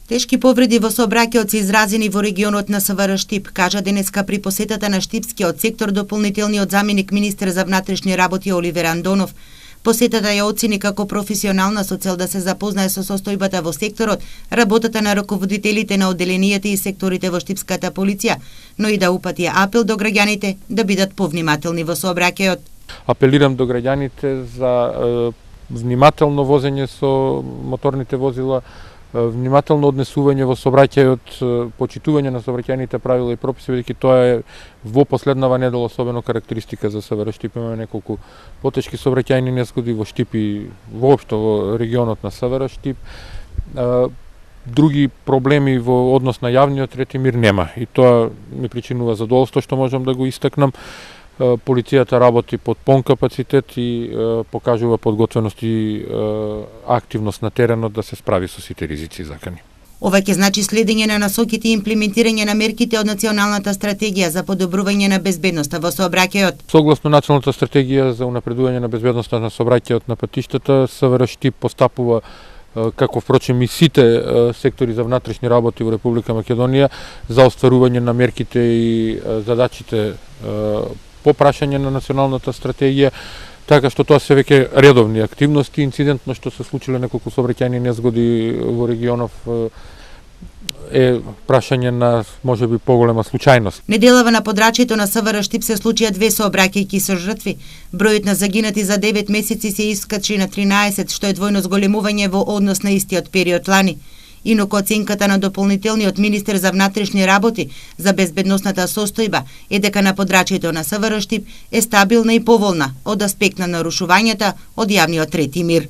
Тешки повреди во сообраќајот се изразени во регионот на СВР Штип, кажа денеска при посетата на Штипскиот сектор дополнителниот заменик министер за внатрешни работи Оливер Андонов. Посетата ја оцени како професионална со цел да се запознае со состојбата во секторот, работата на раководителите на одделенијата и секторите во Штипската полиција, но и да упати апел до граѓаните да бидат повнимателни во сообраќајот. Апелирам до граѓаните за внимателно возење со моторните возила, внимателно однесување во сообраќајот, почитување на сообраќајните правила и прописи, бидејќи тоа е во последнава недела особено карактеристика за СВР Штип. Имаме неколку потешки сообраќајни незгоди во Штип и воопшто во регионот на СВР Штип. Други проблеми во однос на јавниот ред и мир нема и тоа ми причинува задоволство што можам да го истакнам. Полицијата работи под полн капацитет и покажува подготвеност и активност на теренот да се справи со сите ризици закани. Ова ќе значи следење на насоките и имплементирање на мерките од националната стратегија за подобрување на безбедноста во сообраќајот. Согласно националната стратегија за унапредување на безбедноста на сообраќајот на патиштата, СВР Штип постапува како впрочем и сите сектори за внатрешни работи во Република Македонија за остварување на мерките и задачите по прашање на националната стратегија, така што тоа се веќе редовни активности. Инцидентно што се случиле неколку сообраќајни незгоди во регионов е прашање на можеби поголема случајност. Неделава на подрачјето на СВР Штип се случија 2 сообраќајки со жртви. Бројот на загинати за 9 месеци се искачи на 13, што е двојно зголемување во однос на истиот период лани. Инаку оценката на дополнителниот министер за внатрешни работи за безбедносната состојба е дека на подрачјето на СВР Штип е стабилна и поволна од аспект на нарушувањата од јавниот ред и мир.